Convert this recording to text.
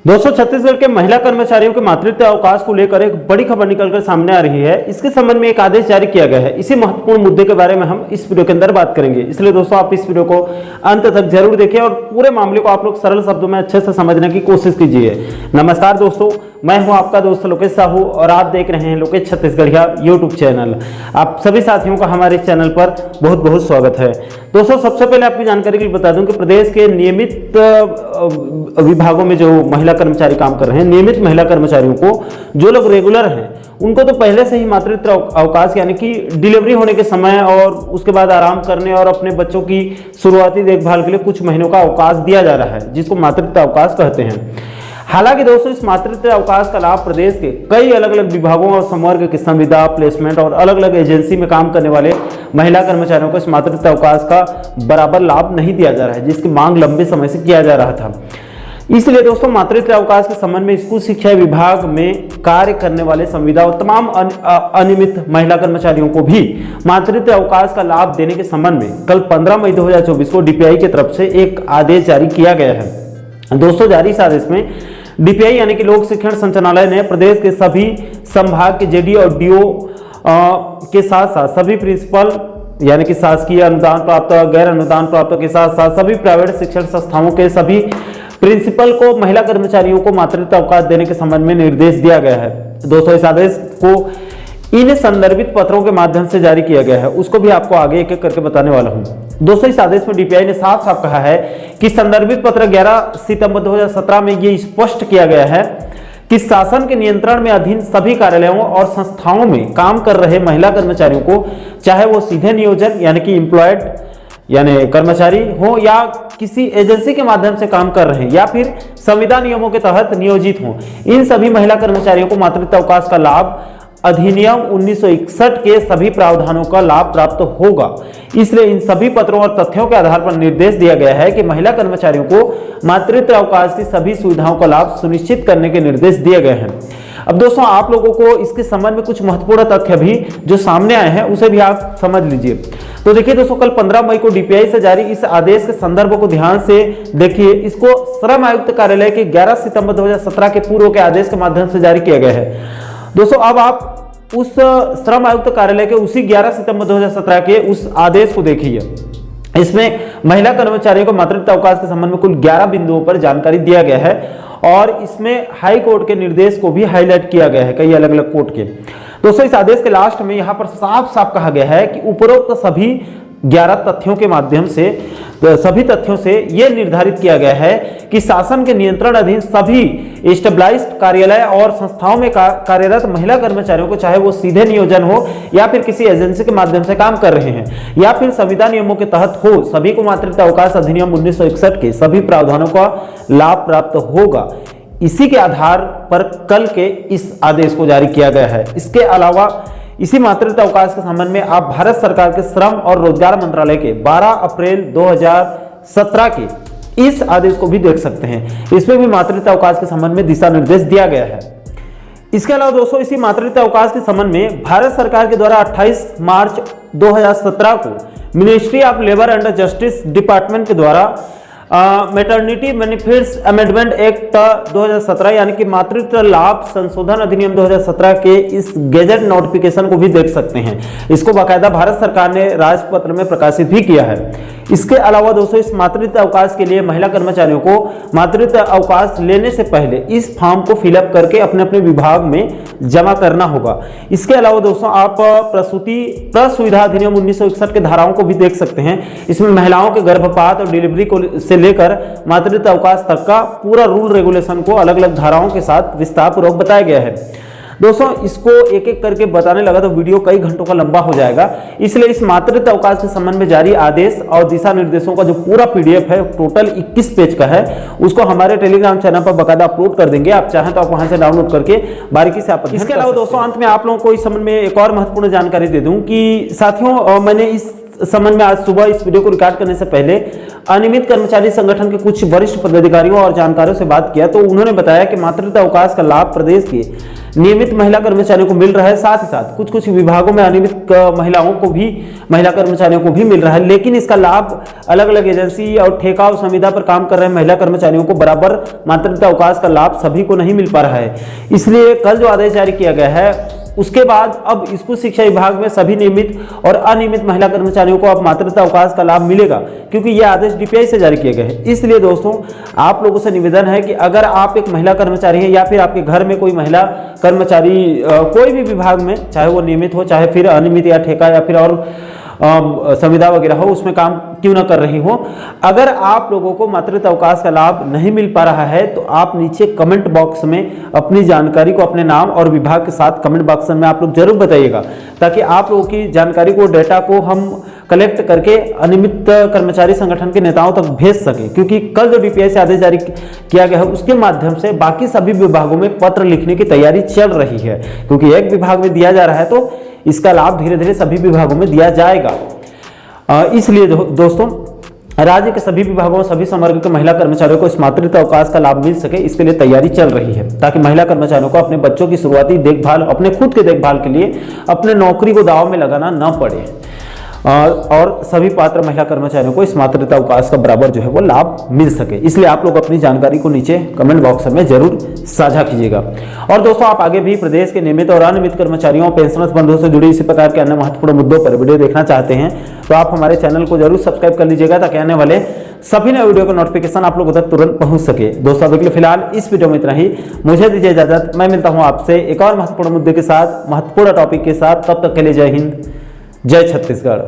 दोस्तों, छत्तीसगढ़ के महिला कर्मचारियों के मातृत्व अवकाश को लेकर एक बड़ी खबर निकलकर सामने आ रही है। इसके संबंध में एक आदेश जारी किया गया है। इसी महत्वपूर्ण मुद्दे के बारे में हम इस वीडियो के अंदर बात करेंगे, इसलिए दोस्तों आप इस वीडियो को अंत तक जरूर देखें और पूरे मामले को आप लोग सरल शब्दों में अच्छे से समझने की कोशिश कीजिए। नमस्कार दोस्तों, मैं हूं आपका दोस्त लोकेश साहू और आप देख रहे हैं लोकेश छत्तीसगढ़िया यूट्यूब चैनल। आप सभी साथियों का हमारे चैनल पर बहुत बहुत स्वागत है। दोस्तों, सबसे पहले आपकी जानकारी के लिए बता दूं कि प्रदेश के नियमित विभागों में जो महिला कर्मचारी काम कर रहे हैं, नियमित महिला कर्मचारियों को जो लोग रेगुलर हैं उनको तो पहले से ही मातृत्व अवकाश यानी कि डिलीवरी होने के समय और उसके बाद आराम करने और अपने बच्चों की शुरुआती देखभाल के लिए कुछ महीनों का अवकाश दिया जा रहा है, जिसको मातृत्व अवकाश कहते हैं। हालांकि दोस्तों, इस मातृत्व अवकाश का लाभ प्रदेश के कई अलग अलग विभागों और संवर्ग की संविदा, प्लेसमेंट और अलग अलग एजेंसी में काम करने वाले महिला कर्मचारियों को इस मातृत्व अवकाश का बराबर लाभ नहीं दिया जा रहा है, जिसकी मांग लंबे समय से किया जा रहा था। इसलिए दोस्तों, मातृत्व अवकाश के संबंध में स्कूल शिक्षा विभाग में कार्य करने वाले संविदा और तमाम अनियमित महिला कर्मचारियों को भी मातृत्व अवकाश का लाभ देने के संबंध में कल 15 मई 2024 को डीपीआई की तरफ से एक आदेश जारी किया गया है। दोस्तों, जारी इस आदेश में डीपीआई यानी कि लोक शिक्षण संचालनालय ने प्रदेश के सभी संभाग के जेडी और डीओ के साथ साथ सभी प्रिंसिपल यानी कि शासकीय अनुदान प्राप्त, गैर अनुदान प्राप्त के साथ साथ सभी प्राइवेट शिक्षण संस्थाओं के सभी प्रिंसिपल को महिला कर्मचारियों को मातृत्व अवकाश देने के संबंध में निर्देश दिया गया है। दोस्तों, इस आदेश को इन संदर्भित पत्रों के माध्यम से जारी किया गया है, उसको भी आपको आगे एक एक करके बताने वाला हूं। दोस्तों, इस आदेश में डीपीआई ने साफ साफ कहा है कि संदर्भित पत्र 11 सितंबर 2017 में ये स्पष्ट किया गया है कि शासन के नियंत्रण में अधीन सभी कार्यालयों और संस्थाओं में काम कर रहे महिला कर्मचारियों को, चाहे वो सीधे नियोजन यानी कि एम्प्लॉयड यानी कर्मचारी हो या किसी एजेंसी के माध्यम से काम कर रहे हैं या फिर संविदा नियमों के तहत नियोजित हो, इन सभी महिला कर्मचारियों को मातृत्व अवकाश का लाभ अधिनियम 1961 के सभी प्रावधानों का लाभ प्राप्त होगा। इसलिए इन सभी पत्रों और तथ्यों के आधार पर निर्देश दिया गया है कि महिला कर्मचारियों को मातृत्व अवकाश की सभी सुविधाओं का लाभ सुनिश्चित करने के निर्देश दिए गए हैं। अब दोस्तों, आप लोगों को इसके संबंध में कुछ महत्वपूर्ण तथ्य भी जो सामने आए हैं उसे भी आप समझ लीजिए। तो देखिए दोस्तों, कल 15 मई को डीपीआई से जारी इस आदेश के संदर्भ को ध्यान से देखिए। इसको श्रम आयुक्त कार्यालय के 11 सितंबर 2017 के पूर्व के आदेश के माध्यम से जारी किया गया है। दोस्तों, अब आप उस श्रम आयुक्त कार्यालय के उसी 11 सितंबर 2017 के उस आदेश को देखिए। इसमें महिला कर्मचारियों को मातृत्व अवकाश के संबंध में कुल 11 बिंदुओं पर जानकारी दिया गया है और इसमें हाई कोर्ट के निर्देश को भी हाईलाइट किया गया है, कई अलग अलग कोर्ट के। दोस्तों, इस आदेश के लास्ट में यहां पर साफ साफ कहा गया है कि उपरोक्त सभी 11 तथ्यों के माध्यम से सभी तथ्यों से यह निर्धारित किया गया है कि शासन के नियंत्रण अधीन सभी एस्टेब्लिश्ड कार्यालय और संस्थाओं में कार्यरत महिला कर्मचारियों को, चाहे वो सीधे नियोजन हो या फिर किसी एजेंसी के माध्यम से काम कर रहे हैं या फिर संविदा नियमों के तहत हो, सभी को मातृत्व अवकाश अधिनियम 1961 के सभी प्रावधानों का लाभ प्राप्त होगा। इसी के आधार पर कल के इस आदेश को जारी किया गया है। इसके अलावा इसी मातृत्व अवकाश के संबंध में आप भारत सरकार के श्रम और रोजगार मंत्रालय के 12 अप्रैल 2017 के इस आदेश को भी देख सकते हैं। इसमें भी मातृत्व अवकाश के संबंध में दिशा निर्देश दिया गया है। इसके अलावा दोस्तों, इसी मातृत्व अवकाश के संबंध में भारत सरकार के द्वारा 28 मार्च 2017 को ministry of labour and justice department के द्वारा मैटरनिटी बेनिफिट्स अमेंडमेंट एक्ट 2017 यानी कि मातृत्व लाभ संशोधन अधिनियम 2017 के इस गैजेट नोटिफिकेशन को भी देख सकते हैं। इसको बाकायदा भारत सरकार ने राजपत्र में प्रकाशित भी किया है। इसके अलावा दोस्तों, इस मातृत्व अवकाश के लिए महिला कर्मचारियों को मातृत्व अवकाश लेने से पहले इस फॉर्म को फिलअप करके अपने अपने विभाग में जमा करना होगा। इसके अलावा दोस्तों, आप प्रसूति सुविधा अधिनियम 1961 के धाराओं को भी देख सकते हैं। इसमें महिलाओं के गर्भपात और डिलीवरी को से लेकर मातृत्व अवकाश तक का पूरा रूल रेगुलेशन को अलग अलग धाराओं के साथ विस्तार पूर्वक बताया गया है। दोस्तों, इसको एक एक करके बताने लगा तो वीडियो कई घंटों का लंबा हो जाएगा, इसलिए इस मातृत्व अवकाश के संबंध में जारी आदेश और दिशा निर्देशों का जो पूरा पीडीएफ है, टोटल 21 पेज का है, उसको हमारे टेलीग्राम चैनल पर बकायदा अपलोड कर देंगे। आप चाहें तो आप वहां से डाउनलोड करके बारीकी से आप। इसके अलावा दोस्तों, अंत में आप लोगों को इस संबंध में एक और महत्वपूर्ण जानकारी दे दूं कि साथियों, मैंने इस संबंध में आज सुबह इस वीडियो को रिकॉर्ड करने से पहले अनियमित कर्मचारी संगठन के कुछ वरिष्ठ पदाधिकारियों और जानकारों से बात किया तो उन्होंने बताया कि मातृत्व अवकाश का लाभ प्रदेश के नियमित महिला कर्मचारियों को मिल रहा है, साथ ही साथ कुछ कुछ विभागों में अनियमित महिला कर्मचारियों को भी मिल रहा है, लेकिन इसका लाभ अलग अलग एजेंसी और ठेका और संविदा पर काम कर रहे महिला कर्मचारियों को बराबर मातृत्व अवकाश का लाभ सभी को नहीं मिल पा रहा है। इसलिए कल जो आदेश जारी किया गया है उसके बाद अब स्कूल शिक्षा विभाग में सभी नियमित और अनियमित महिला कर्मचारियों को अब मातृत्व अवकाश का लाभ मिलेगा, क्योंकि यह आदेश डीपीआई से जारी किए गए हैं। इसलिए दोस्तों आप लोगों से निवेदन है कि अगर आप एक महिला कर्मचारी हैं या फिर आपके घर में कोई महिला कर्मचारी कोई भी विभाग में, चाहे वो नियमित हो चाहे फिर अनियमित या ठेका या फिर और संविदा वगैरह हो, उसमें काम क्यों ना कर रही हो, अगर आप लोगों को मातृत्व अवकाश का लाभ नहीं मिल पा रहा है तो आप नीचे कमेंट बॉक्स में अपनी जानकारी को अपने नाम और विभाग के साथ कमेंट बॉक्स में आप लोग जरूर बताइएगा, ताकि आप लोगों की जानकारी को, डेटा को हम कलेक्ट करके अनियमित कर्मचारी संगठन के नेताओं तक भेज सके। क्योंकि कल जो डीपीआई से आदेश जारी किया गया है उसके माध्यम से बाकी सभी विभागों में पत्र लिखने की तैयारी चल रही है, क्योंकि एक विभाग में दिया जा रहा है तो इसका लाभ धीरे धीरे सभी विभागों में दिया जाएगा। इसलिए दोस्तों राज्य के सभी विभागों सभी संवर्ग के महिला कर्मचारियों को इस मातृत्व अवकाश का लाभ मिल सके, इसके लिए तैयारी चल रही है, ताकि महिला कर्मचारियों को अपने बच्चों की शुरुआती देखभाल, अपने खुद के देखभाल के लिए अपने नौकरी को दांव में लगाना न पड़े और सभी पात्र महिला कर्मचारियों को इस मातृत्व अवकाश का बराबर जो है वो लाभ मिल सके। इसलिए आप लोग अपनी जानकारी को नीचे कमेंट बॉक्स में जरूर साझा कीजिएगा। और दोस्तों आप आगे भी प्रदेश के नियमित और अनियमित कर्मचारियों, पेंशनर्स बंधुओं से जुड़ी इसी प्रकार के अन्य महत्वपूर्ण मुद्दों पर वीडियो देखना चाहते हैं तो आप हमारे चैनल को जरूर सब्सक्राइब कर लीजिएगा, ताकि आने वाले सभी नए वीडियो का नोटिफिकेशन आप लोगों तक तुरंत पहुंच सके। दोस्तों अभी के लिए फिलहाल इस वीडियो में इतना ही, मुझे दीजिए इजाजत। मैं मिलता हूं आपसे एक और महत्वपूर्ण मुद्दे के साथ, महत्वपूर्ण टॉपिक के साथ। तब तक के लिए जय हिंद, जय छत्तीसगढ़।